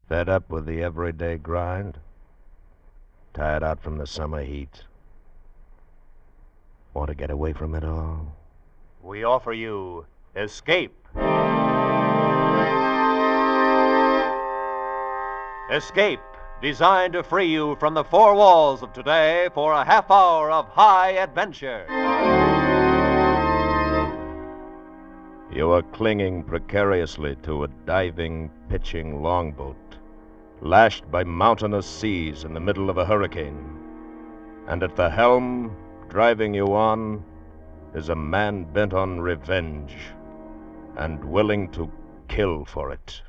Fed up with the everyday grind? Tired out from the summer heat? Want to get away from it all? We offer you Escape. Escape, designed to free you from the four walls of today for a half hour of high adventure. You are clinging precariously to a diving, pitching longboat, lashed by mountainous seas in the middle of a hurricane. And at the helm, driving you on, is a man bent on revenge and willing to kill for it.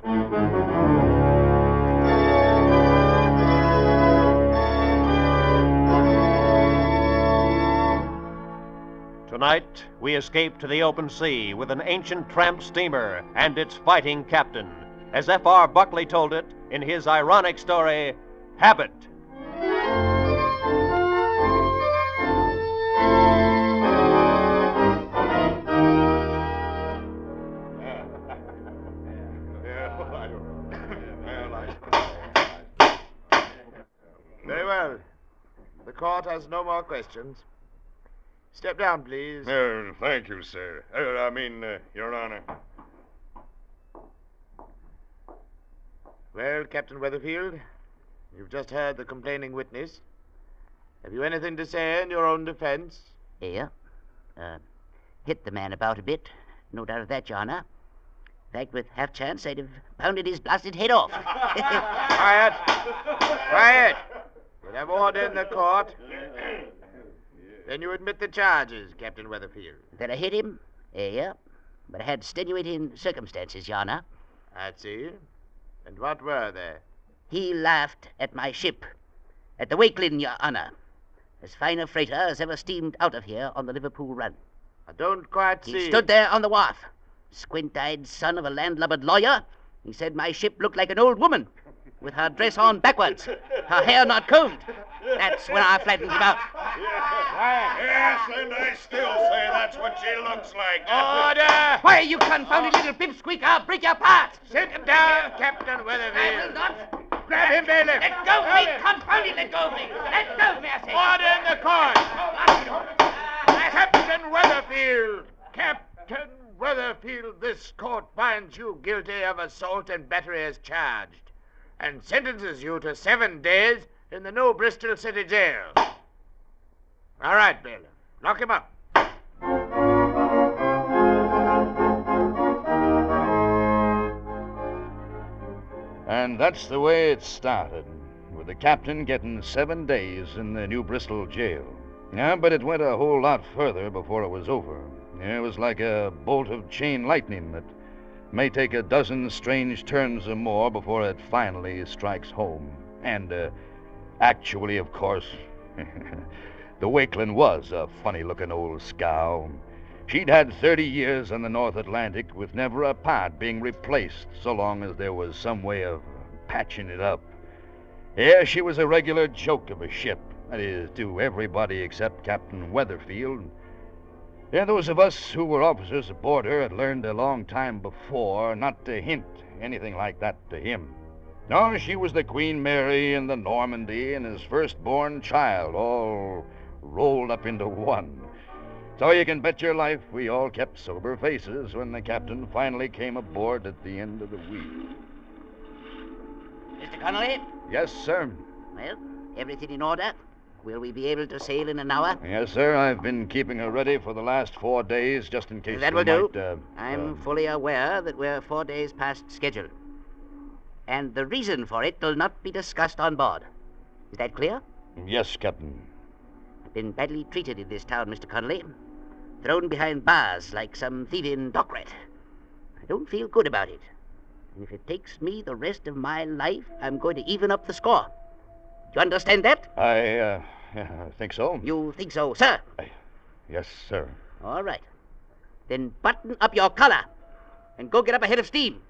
Tonight, we escape to the open sea with an ancient tramp steamer and its fighting captain, as F.R. Buckley told it in his ironic story, Habit. Very well. The court has no more questions. Step down, please. Thank you, sir. Your Honor. Well, Captain Weatherfield, you've just heard the complaining witness. Have you anything to say in your own defense? Yeah. Hit the man about a bit. No doubt of that, Your Honor. In fact, with half chance, I'd have pounded his blasted head off. Quiet! Quiet! We'll have order in the court. Then you admit the charges, Captain Weatherfield. That I hit him? Yeah. But I had extenuating circumstances, Your Honor. I see. And what were they? He laughed at my ship. At the Wakelin, Your Honor. As fine a freighter as ever steamed out of here on the Liverpool run. I don't quite see... He stood there on the wharf. Squint-eyed son of a landlubbered lawyer. He said my ship looked like an old woman, with her dress on backwards, her hair not combed. That's when I flattened him out. Yes, and I still say that's what she looks like. Order! Why, you confounded little pipsqueak, I'll break your part. Sit him down, Captain I will Weatherfield. not. Grab him, bailiff. Let go of me, confounded, let go of me. Let go of me, I say. Order in the court. Captain Weatherfield. Captain Weatherfield, this court finds you guilty of assault and battery as charged, and sentences you to 7 days in the New Bristol City Jail. All right, bailiff. Lock him up. And that's the way it started, with the captain getting 7 days in the New Bristol jail. Yeah, but it went a whole lot further before it was over. It was like a bolt of chain lightning that may take a dozen strange turns or more before it finally strikes home. And, actually, of course, the Wakelin was a funny-looking old scow. She'd had 30 years on the North Atlantic with never a part being replaced so long as there was some way of patching it up. Yeah, she was a regular joke of a ship. That is, to everybody except Captain Weatherfield. Yeah, those of us who were officers aboard her had learned a long time before not to hint anything like that to him. No, she was the Queen Mary and the Normandy and his firstborn child, all rolled up into one. So you can bet your life we all kept sober faces when the captain finally came aboard at the end of the week. Mr. Connolly? Yes, sir. Well, everything in order? Will we be able to sail in an hour? Yes, sir. I've been keeping her ready for the last 4 days, just in case That we will do. might, I'm fully aware that we're 4 days past schedule. And the reason for it will not be discussed on board. Is that clear? Yes, Captain. I've been badly treated in this town, Mr. Connolly. Thrown behind bars like some thieving dock rat. I don't feel good about it. And if it takes me the rest of my life, I'm going to even up the score. Do you understand that? I think so. You think so, sir? Yes, sir. All right. Then button up your collar and go get up a head of steam.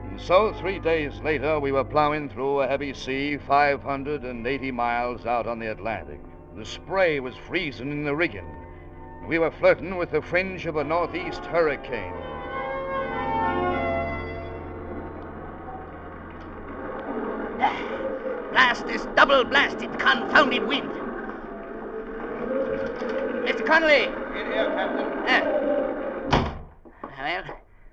And so 3 days later, we were plowing through a heavy sea 580 miles out on the Atlantic. The spray was freezing in the rigging. We were flirting with the fringe of a northeast hurricane. Blast this double-blasted, confounded wind. Mr. Connolly! In here, Captain. Well,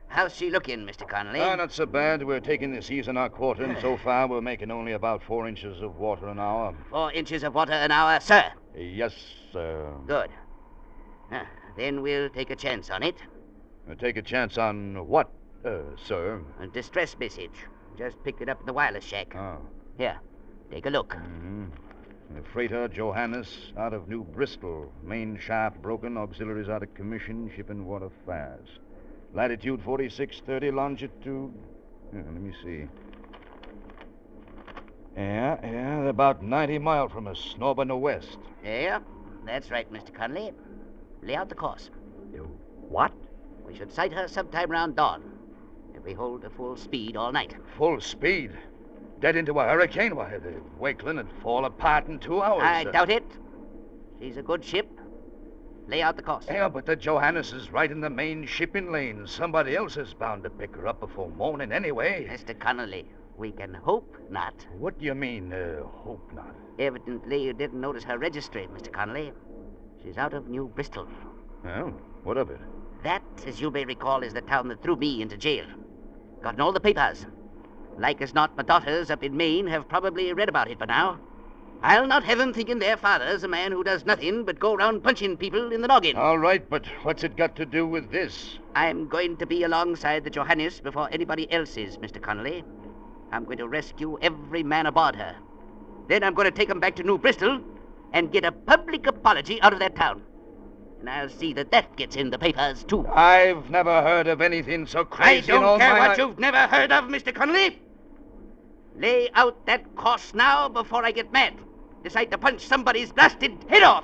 how's she looking, Mr. Connolly? Oh, not so bad. We're taking the seas in our quarter, and so far we're making only about 4 inches of water an hour. 4 inches of water an hour, sir. Yes, sir. Good. Then we'll take a chance on it. Take a chance on what, sir? A distress message. Just picked it up at the wireless shack. Oh. Here, take a look. Mm-hmm. The freighter Johannes out of New Bristol. Main shaft broken, auxiliaries out of commission, shipping water fast. Latitude 4630, longitude... let me see. Yeah, they're about 90 miles from us, northern or west. Yeah, that's right, Mr. Connolly. Lay out the course. What? We should sight her sometime around dawn, if we hold to full speed all night. Full speed? Dead into a hurricane? Why, the Wakeland would fall apart in 2 hours. I doubt it. She's a good ship. Lay out the course. Yeah, but the Johannes is right in the main shipping lane. Somebody else is bound to pick her up before morning anyway. Mr. Connolly, we can hope not. What do you mean, hope not? Evidently you didn't notice her registry, Mr. Connolly. She's out of New Bristol. Well, what of it? That, as you may recall, is the town that threw me into jail. Gotten all the papers. Like as not, my daughters up in Maine have probably read about it by now. I'll not have them thinking their father's a man who does nothing but go around punching people in the noggin. All right, but what's it got to do with this? I'm going to be alongside the Johannes before anybody else is, Mr. Connolly. I'm going to rescue every man aboard her. Then I'm going to take them back to New Bristol and get a public apology out of that town. And I'll see that that gets in the papers, too. I've never heard of anything so crazy I in all don't care my what you've never heard of, Mr. Connolly. Lay out that course now before I get mad. Decide to punch somebody's blasted head off.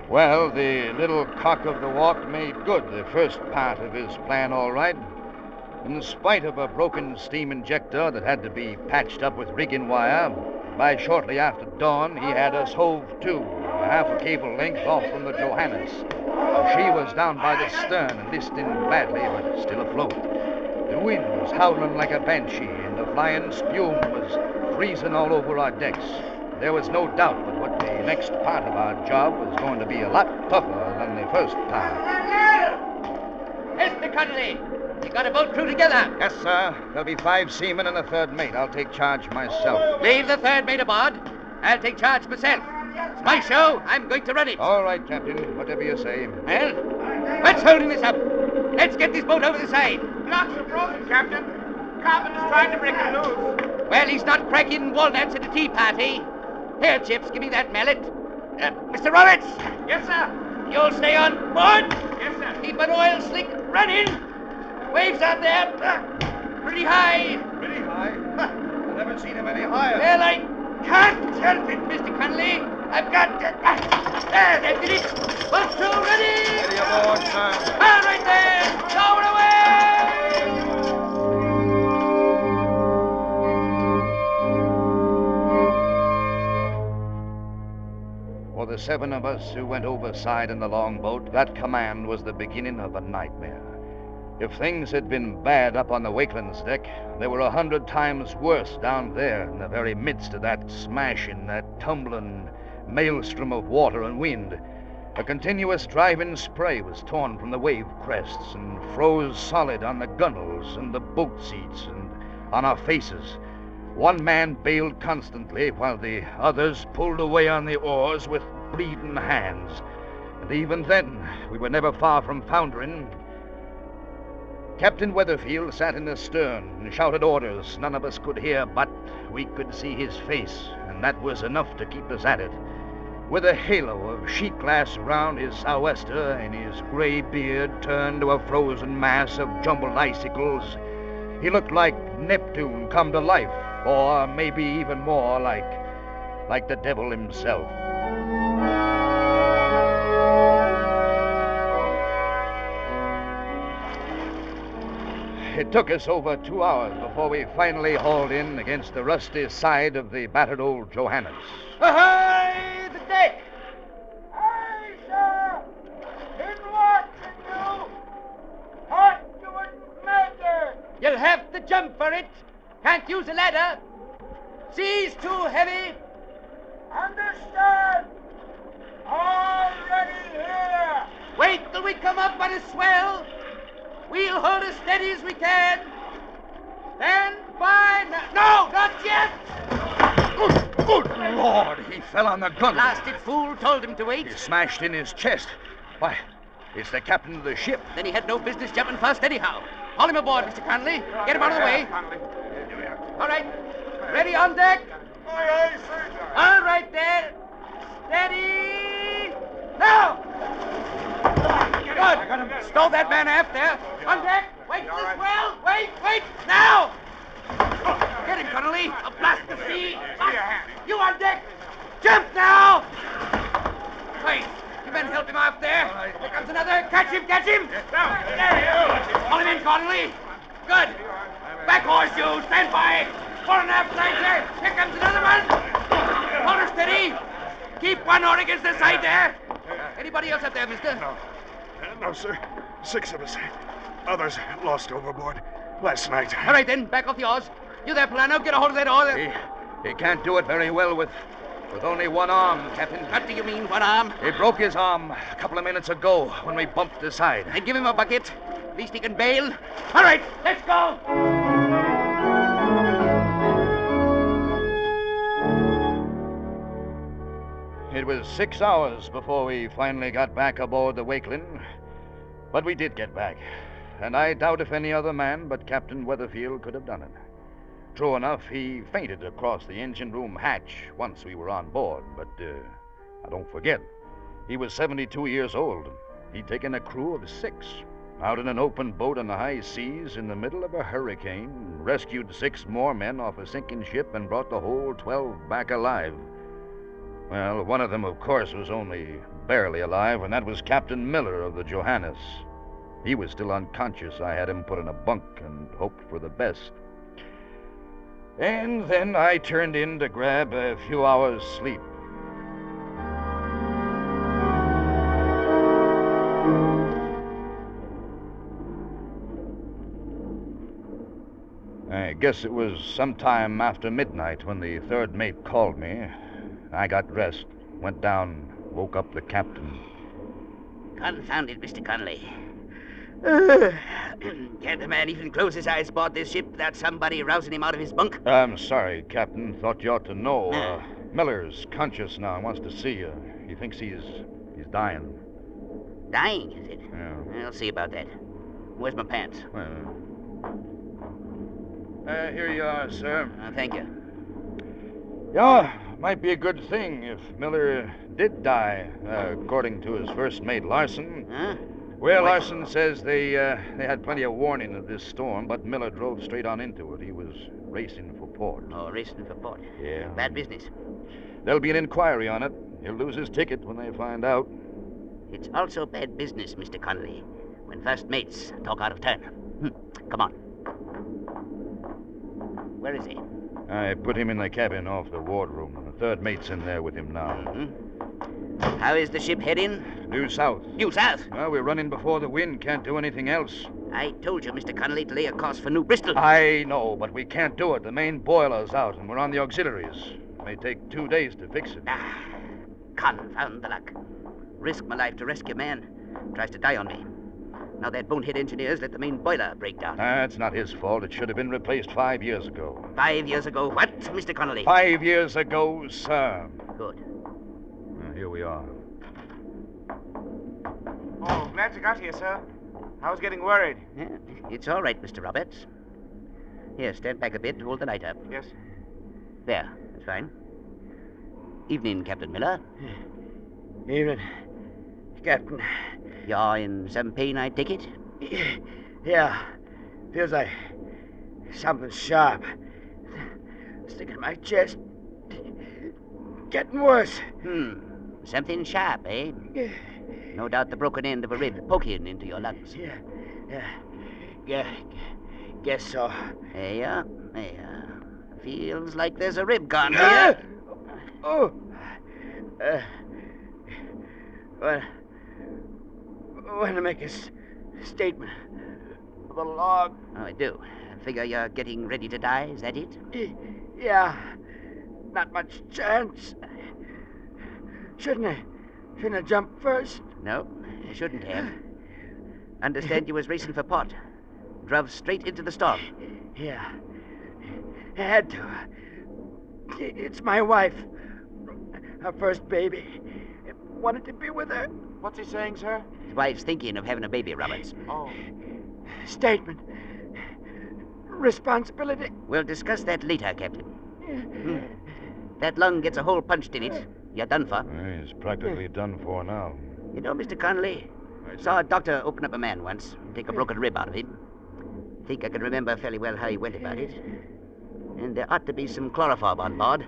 Well, the little cock of the walk made good the first part of his plan all right. In spite of a broken steam injector that had to be patched up with rigging wire, by shortly after dawn he had us hove to, a half a cable length off from the Johannes. She was down by the stern and listing badly, but still afloat. The wind was howling like a banshee, and the flying spume was freezing all over our decks. There was no doubt but what the next part of our job was going to be a lot tougher than the first time. Mr. Connolly, you got a boat crew together. Yes, sir. There'll be 5 seamen and a third mate. I'll take charge myself. Leave the third mate aboard. I'll take charge myself. It's my show. I'm going to run it. All right, Captain. Whatever you say. Well, what's holding this up? Let's get this boat over the side. Blocks are frozen, Captain. Carpenter's trying to break it loose. Well, he's not cracking walnuts at a tea party. Here, Chips, give me that mallet. Mr. Roberts! Yes, sir. You'll stay on board. Yes, sir. Keep an oil slick running. Waves out there. Pretty high. Pretty high? I've never seen him any higher. Well, I can't help it, Mr. Connolly. I've got to... There, that did it. Boat crew ready. Ready aboard, sir. All right there. Lower away. For the 7 of us who went overside in the longboat, that command was the beginning of a nightmare. If things had been bad up on the Wakeland's deck, they were 100 times worse down there in the very midst of that smashing, that tumbling maelstrom of water and wind. A continuous driving spray was torn from the wave crests and froze solid on the gunwales and the boat seats and on our faces. One man bailed constantly while the others pulled away on the oars with bleeding hands. And even then, we were never far from foundering. Captain Weatherfield sat in the stern and shouted orders none of us could hear, but we could see his face, and that was enough to keep us at it. With a halo of sheet glass around his sou'wester and his gray beard turned to a frozen mass of jumbled icicles, he looked like Neptune come to life, or maybe even more like the devil himself. it took us over 2 hours before we finally hauled in against the rusty side of the battered old Johannes. Ahoy, the deck! Aye, sir! In watching you! What doing matter? You'll have to jump for it. Can't use a ladder. Sea's too heavy. Understand! Already here! Wait till we come up on a swell. We'll hold as steady as we can. Stand by now. No, not yet! Good Lord, he fell on the gunwale. Blasted fool told him to wait. He smashed in his chest. Why, it's the captain of the ship. Then he had no business jumping first anyhow. Haul him aboard, Mr. Conley. Get him out of the way. All right. Ready on deck? Aye, aye, sir. All right, there. Steady. Now! Good. Stow that man aft there. On deck. Wait for the swell. Wait. Now! Get him, Connolly. I'll blast the sea. You on deck. Jump now! Wait. You men help him off there. Here comes another. Catch him. Pull him in, Connolly. Good. Back horse, you. Stand by. Fore and aft side there. Here comes another one. Hold her steady. Keep one oar against the side there. Anybody else up there, mister? No, sir. 6 of us. Others lost overboard last night. All right, then. Back off the oars. You there, Polano. Get a hold of that oar. He can't do it very well with only one arm, Captain. What do you mean, one arm? He broke his arm a couple of minutes ago when we bumped the side. Then give him a bucket. At least he can bail. All right, let's go. It was 6 hours before we finally got back aboard the Wakeling. But we did get back. And I doubt if any other man but Captain Weatherfield could have done it. True enough, he fainted across the engine room hatch once we were on board. But don't forget, he was 72 years old. He'd taken a crew of 6 out in an open boat on the high seas in the middle of a hurricane, rescued 6 more men off a sinking ship, and brought the whole 12 back alive. Well, one of them, of course, was only barely alive, and that was Captain Miller of the Johannes. He was still unconscious. I had him put in a bunk and hoped for the best. And then I turned in to grab a few hours' sleep. I guess it was sometime after midnight when the third mate called me. I got dressed, went down, woke up the captain. Confound it, Mr. Conley. Can't a man even close his eyes aboard this ship without somebody rousing him out of his bunk? I'm sorry, Captain. Thought you ought to know. Miller's conscious now and wants to see you. He thinks he's dying. Dying, is it? Yeah. I'll see about that. Where's my pants? Here you are, sir. Thank you. Yeah, might be a good thing if Miller did die, according to his first mate, Larson. Huh? Well, Larson says they had plenty of warning of this storm, but Miller drove straight on into it. He was racing for port. Oh, racing for port. Yeah. Bad business. There'll be an inquiry on it. He'll lose his ticket when they find out. It's also bad business, Mr. Conley, when first mates talk out of turn. Come on. Where is he? I put him in the cabin off the wardroom. The third mate's in there with him now. Mm-hmm. How is the ship heading? Due south. Due south? Well, we're running before the wind. Can't do anything else. I told you, Mr. Conley, to lay a course for New Bristol. I know, but we can't do it. The main boiler's out, and we're on the auxiliaries. It may take 2 days to fix it. Confound the luck. Risk my life to rescue a man. Tries to die on me. Now that bonehead engineers let the main boiler break down. That's not his fault. It should have been replaced 5 years ago. 5 years ago what, Mr. Connolly? 5 years ago, sir. Good. Well, here we are. Oh, glad you got here, sir. I was getting worried. Yeah, it's all right, Mr. Roberts. Here, stand back a bit and hold the light up. Yes. There, that's fine. Evening, Captain Miller. Evening, Captain. You're in some pain, I take it? Yeah. Feels like something sharp. Sticking in my chest. Getting worse. Something sharp, eh? No doubt the broken end of a rib poking into your lungs. Yeah. Guess so. There you are. There you are. Feels like there's a rib gone here. Oh. Well, I want to make a statement for the log. Oh, I do. I figure you're getting ready to die. Is that it? Yeah. Not much chance. Shouldn't I jump first? No, you shouldn't have. Understand you was racing for pot. Drove straight into the storm. Yeah. I had to. It's my wife. Her first baby. Wanted to be with her. What's he saying, sir? His wife's thinking of having a baby, Roberts. Oh. Statement. Responsibility. We'll discuss that later, Captain. That lung gets a hole punched in it. You're done for. He's practically done for now. You know, Mr. Connolly, saw a doctor open up a man once and take a broken rib out of him. Think I can remember fairly well how he went about it. And there ought to be some chloroform on board.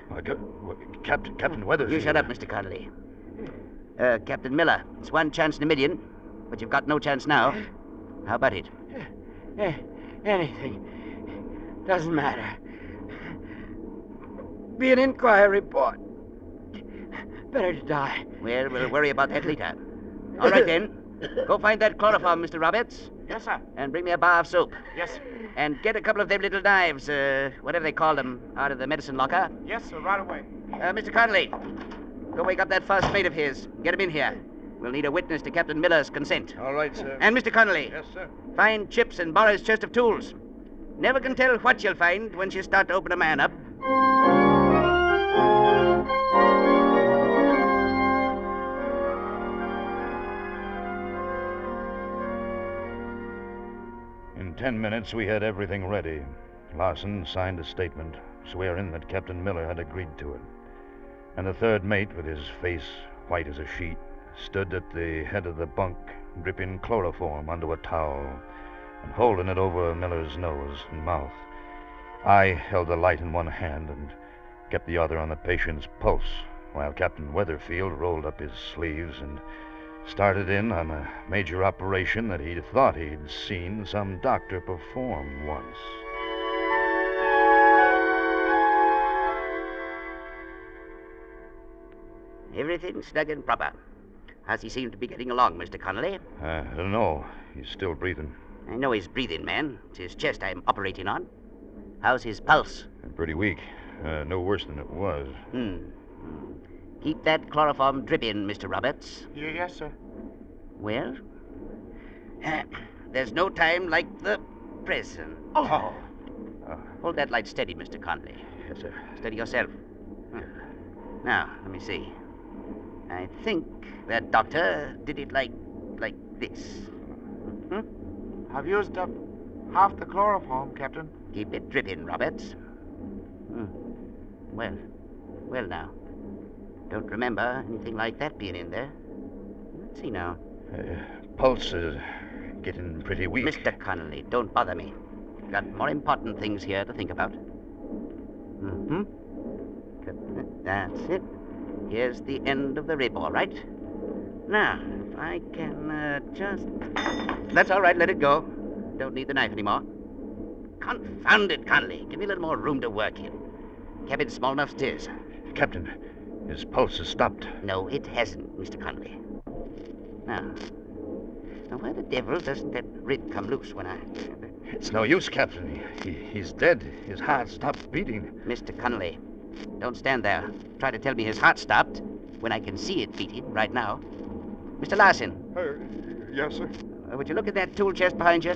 Captain Weathers. You shut up, Mr. Connolly. Captain Miller, it's one chance in a million, but you've got no chance now. How about it? Anything. Doesn't matter. Be an inquiry report. Better to die. Well, we'll worry about that later. All right, then. Go find that chloroform, Mr. Roberts. Yes, sir. And bring me a bar of soap. Yes, sir. And get a couple of them little knives, whatever they call them, out of the medicine locker. Yes, sir, right away. Mr. Connolly, go wake up that first mate of his. Get him in here. We'll need a witness to Captain Miller's consent. All right, sir. And Mr. Connolly. Yes, sir. Find Chips and borrow his chest of tools. Never can tell what you'll find once you start to open a man up. In 10 minutes, we had everything ready. Larson signed a statement, swearing that Captain Miller had agreed to it. And the third mate, with his face white as a sheet, stood at the head of the bunk, dripping chloroform onto a towel and holding it over Miller's nose and mouth. I held the light in one hand and kept the other on the patient's pulse, while Captain Weatherfield rolled up his sleeves and started in on a major operation that he thought he'd seen some doctor perform once. Everything snug and proper. How's he seem to be getting along, Mr. Connolly? I don't know. He's still breathing. I know he's breathing, man. It's his chest I'm operating on. How's his pulse? Pretty weak. No worse than it was. Keep that chloroform dripping, Mr. Roberts. Yes, sir. Well, there's no time like the present. Oh. Hold that light steady, Mr. Connolly. Yes, sir. Steady yourself. Now, let me see. I think that doctor did it like this. I've used up half the chloroform, Captain. Keep it dripping, Roberts. Well now. Don't remember anything like that being in there. Let's see now. Pulse is getting pretty weak. Mr. Connolly, don't bother me. Got more important things here to think about. That's it. Here's the end of the rib, all right. Now, if I can just... That's all right, let it go. Don't need the knife anymore. Confound it, Connolly. Give me a little more room to work in. Cabin's small enough as it is. Captain, his pulse has stopped. No, it hasn't, Mr. Connolly. Now, why the devil doesn't that rib come loose when I... It's no use, Captain. He's dead. His heart stopped beating. Mr. Connolly, don't stand there. Try to tell me his heart stopped when I can see it beating right now. Mr. Larson. Yes, sir. Would you look at that tool chest behind you?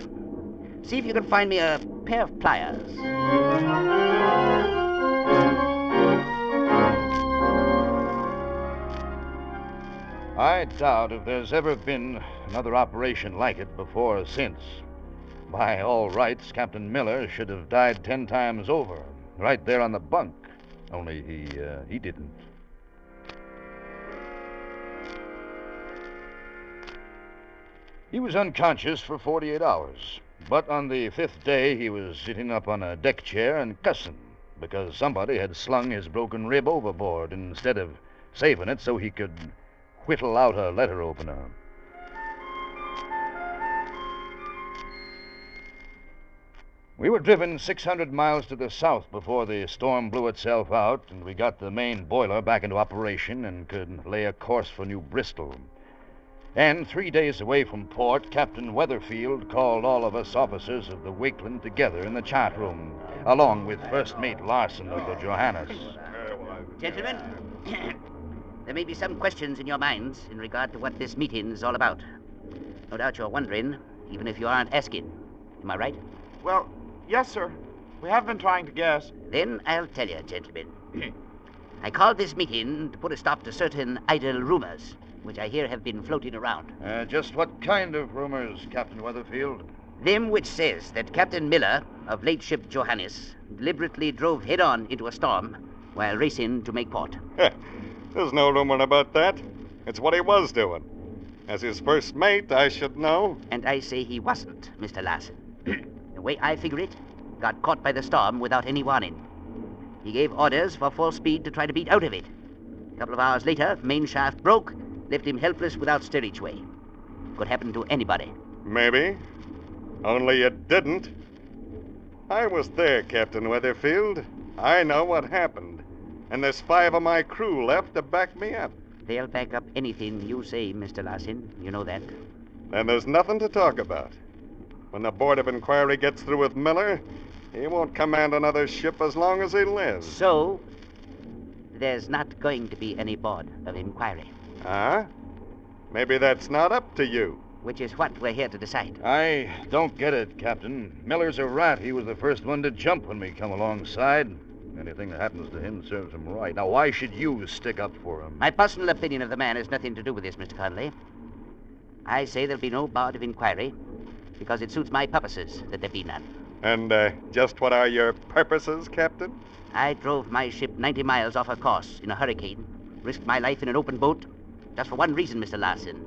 See if you can find me a pair of pliers. I doubt if there's ever been another operation like it before or since. By all rights, Captain Miller should have died 10 times over, right there on the bunk. Only he didn't. He was unconscious for 48 hours. But on the 5th day, he was sitting up on a deck chair and cussing because somebody had slung his broken rib overboard instead of saving it so he could whittle out a letter opener. We were driven 600 miles to the south before the storm blew itself out, and we got the main boiler back into operation and could lay a course for New Bristol. And 3 days away from port, Captain Weatherfield called all of us officers of the Wakeland together in the chart room, along with First Mate Larson of the Johannes. Gentlemen, there may be some questions in your minds in regard to what this meeting is all about. No doubt you're wondering, even if you aren't asking. Am I right? Well, yes, sir. We have been trying to guess. Then I'll tell you, gentlemen. I called this meeting to put a stop to certain idle rumors, which I hear have been floating around. Just what kind of rumors, Captain Weatherfield? Them which says that Captain Miller of late ship Johannes deliberately drove head-on into a storm while racing to make port. There's no rumor about that. It's what he was doing. As his first mate, I should know. And I say he wasn't, Mr. Larson. The way I figure it, got caught by the storm without any warning. He gave orders for full speed to try to beat out of it. A couple of hours later, main shaft broke, left him helpless without steerage way. Could happen to anybody. Maybe. Only it didn't. I was there, Captain Weatherfield. I know what happened. And there's 5 of my crew left to back me up. They'll back up anything you say, Mr. Larson. You know that. Then there's nothing to talk about. When the Board of Inquiry gets through with Miller, he won't command another ship as long as he lives. So, there's not going to be any Board of Inquiry. Huh? Maybe that's not up to you. Which is what we're here to decide. I don't get it, Captain. Miller's a rat. He was the first one to jump when we come alongside. Anything that happens to him serves him right. Now, why should you stick up for him? My personal opinion of the man has nothing to do with this, Mr. Conley. I say there'll be no Board of Inquiry because it suits my purposes that there be none. And just what are your purposes, Captain? I drove my ship 90 miles off her course in a hurricane, risked my life in an open boat, just for one reason, Mr. Larson.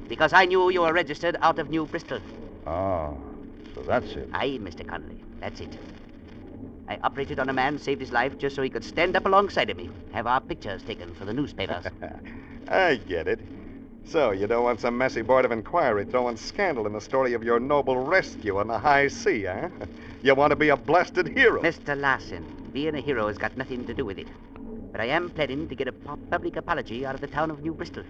Because I knew you were registered out of New Bristol. Ah, so that's it. Aye, Mr. Conley, that's it. I operated on a man, saved his life just so he could stand up alongside of me, have our pictures taken for the newspapers. I get it. So, you don't want some messy Board of Inquiry throwing scandal in the story of your noble rescue on the high sea, huh? You want to be a blasted hero. Mr. Larson, being a hero has got nothing to do with it. But I am planning to get a public apology out of the town of New Bristol.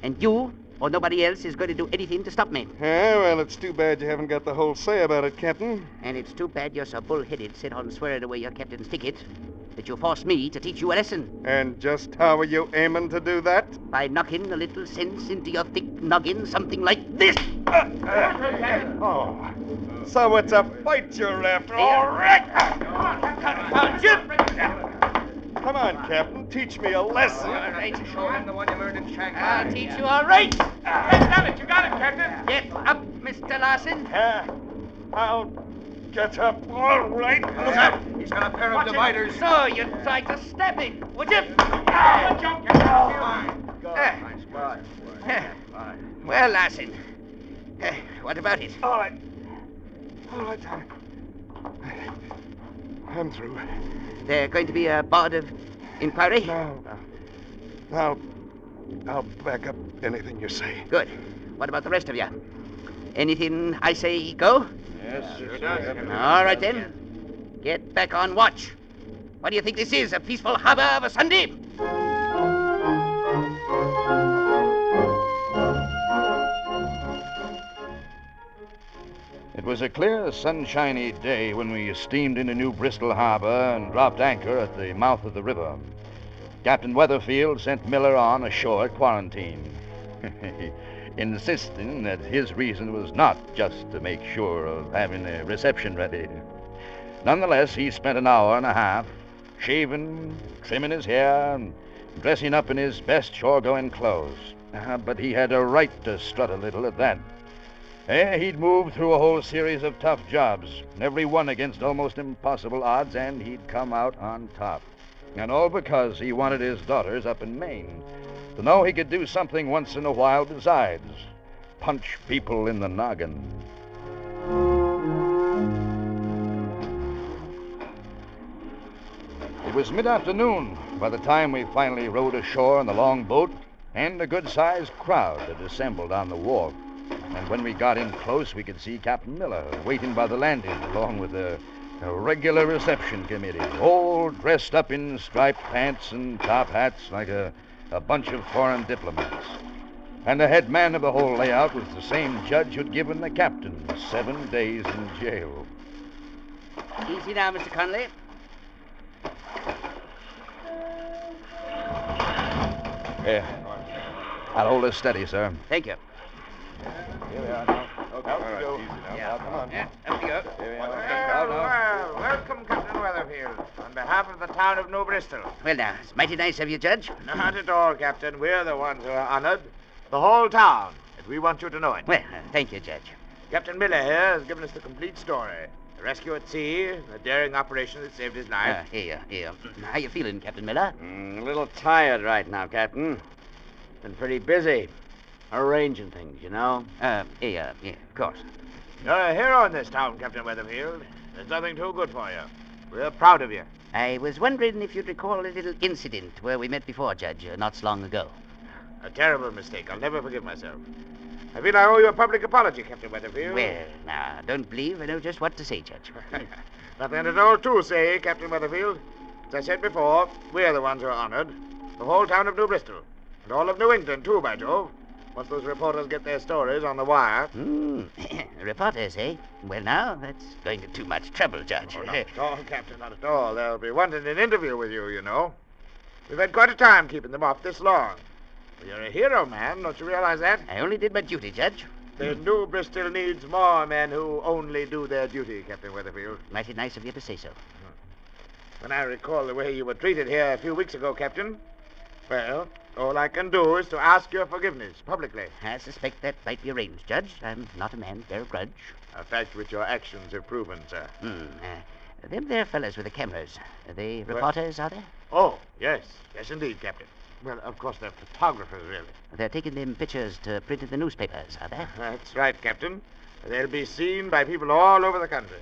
And you, or nobody else, is going to do anything to stop me. Yeah, well, it's too bad you haven't got the whole say about it, Captain. And it's too bad you're so bull-headed, set on swearing away your captain's ticket, that you forced me to teach you a lesson. And just how are you aiming to do that? By knocking a little sense into your thick noggin, something like this. Oh, so it's a fight you're after. All right. Jim! Come on, Captain. Teach me a lesson. All right. Show him the one you learned in Shanghai. I'll teach you all right. You got it, Captain. Get up, Mr. Larson. I'll get up. All right. He's got a pair of dividers. So you tried to stab me, would you? Well, Larson, what about it? All right, I'm through. There going to be a Board of Inquiry? No. I'll back up anything you say. Good. What about the rest of you? Anything I say go? Yes, sir. All right, then. Get back on watch. What do you think this is, a peaceful harbor of a Sunday? It was a clear, sunshiny day when we steamed into New Bristol Harbor and dropped anchor at the mouth of the river. Captain Weatherfield sent Miller on ashore at quarantine, insisting that his reason was not just to make sure of having a reception ready. Nonetheless, he spent an hour and a half shaving, trimming his hair, and dressing up in his best shore-going clothes. But he had a right to strut a little at that. He'd moved through a whole series of tough jobs, every one against almost impossible odds, and he'd come out on top. And all because he wanted his daughters up in Maine to know he could do something once in a while besides punch people in the noggin. It was mid-afternoon by the time we finally rowed ashore in the long boat, and a good-sized crowd had assembled on the wharf. And when we got in close, we could see Captain Miller waiting by the landing, along with a regular reception committee, all dressed up in striped pants and top hats like a bunch of foreign diplomats. And the head man of the whole layout was the same judge who'd given the captain 7 days in jail. Easy now, Mr. Conley. Here. I'll hold this steady, sir. Thank you. Here we are now. Okay. All right, easy now. Yeah. Now, come on. Yeah, up we go. Here we are. Well, welcome, Captain Weatherfield, on behalf of the town of New Bristol. Well, now, it's mighty nice of you, Judge. Not at all, Captain. We're the ones who are honored. The whole town. And we want you to know it. Well, thank you, Judge. Captain Miller here has given us the complete story. The rescue at sea, the daring operation that saved his life. Here. How you feeling, Captain Miller? A little tired right now, Captain. Been pretty busy. Arranging things, you know. Here, of course. You're a hero in this town, Captain Weatherfield. There's nothing too good for you. We're proud of you. I was wondering if you'd recall a little incident where we met before, Judge, not so long ago. A terrible mistake. I'll never forgive myself. I feel I owe you a public apology, Captain Weatherfield. Well, now, don't believe I know just what to say, Judge. Nothing at all to say, Captain Weatherfield. As I said before, we're the ones who are honored. The whole town of New Bristol. And all of New England, too, by Jove. Once those reporters get their stories on the wire. Reporters, eh? Well, now, that's going to too much trouble, Judge. Oh, not at all, Captain, not at all. They'll be wanting an interview with you, you know. We've had quite a time keeping them off this long. Well, you're a hero, man. Don't you realize that? I only did my duty, Judge. Then New Bristol needs more men who only do their duty, Captain Weatherfield. Mighty nice of you to say so. When I recall the way you were treated here a few weeks ago, Captain, well, all I can do is to ask your forgiveness publicly. I suspect that might be arranged, Judge. I'm not a man to bear a grudge. A fact which your actions have proven, sir. Them there fellas with the cameras, are they reporters, are they? Oh, yes. Yes, indeed, Captain. Well, of course, they're photographers, really. They're taking them pictures to print in the newspapers, are they? That's right, Captain. They'll be seen by people all over the country.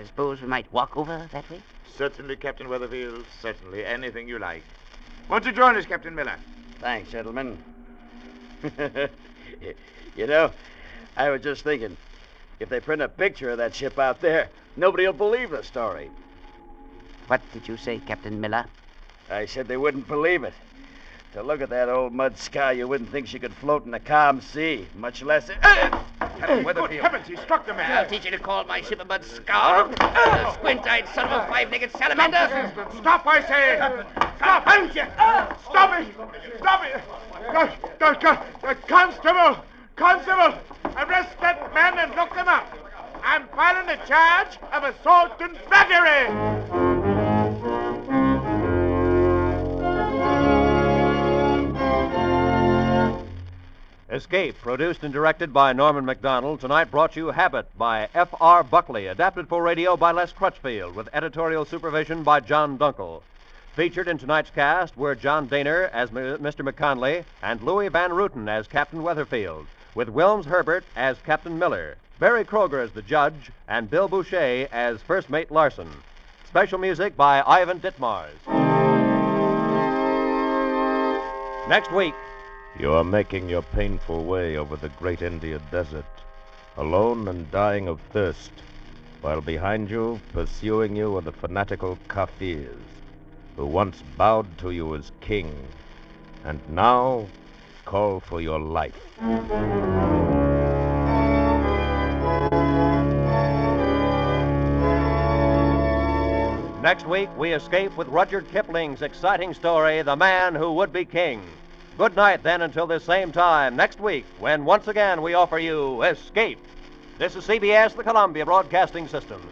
Suppose we might walk over that way? Certainly, Captain Weatherfield. Certainly. Anything you like. Won't you join us, Captain Miller? Thanks, gentlemen. You know, I was just thinking, if they print a picture of that ship out there, nobody will believe the story. What did you say, Captain Miller? I said they wouldn't believe it. To look at that old mud sky, you wouldn't think she could float in a calm sea, much less... Captain Weatherfield. Good heavens, he struck the man. I'll teach you to call my ship a mud scour. Squint-eyed son of a five-legged salamander. Stop, I say. Stop. Stop it. Stop it. Constable, arrest that man and lock him up. I'm filing a charge of assault and battery. Escape, produced and directed by Norman MacDonald, tonight brought you Habit by F.R. Buckley, adapted for radio by Les Crutchfield, with editorial supervision by John Dunkel. Featured in tonight's cast were John Daner as Mr. McConley and Louis Van Ruten as Captain Weatherfield, with Wilms Herbert as Captain Miller, Barry Kroger as the judge, and Bill Boucher as First Mate Larson. Special music by Ivan Ditmars. Next week, You are making your painful way over the great India desert, alone and dying of thirst, while behind you, pursuing you, are the fanatical Kafirs, who once bowed to you as king, and now call for your life. Next week, we escape with Rudyard Kipling's exciting story, The Man Who Would Be King. Good night, then, until this same time next week, when once again we offer you Escape. This is CBS, the Columbia Broadcasting System.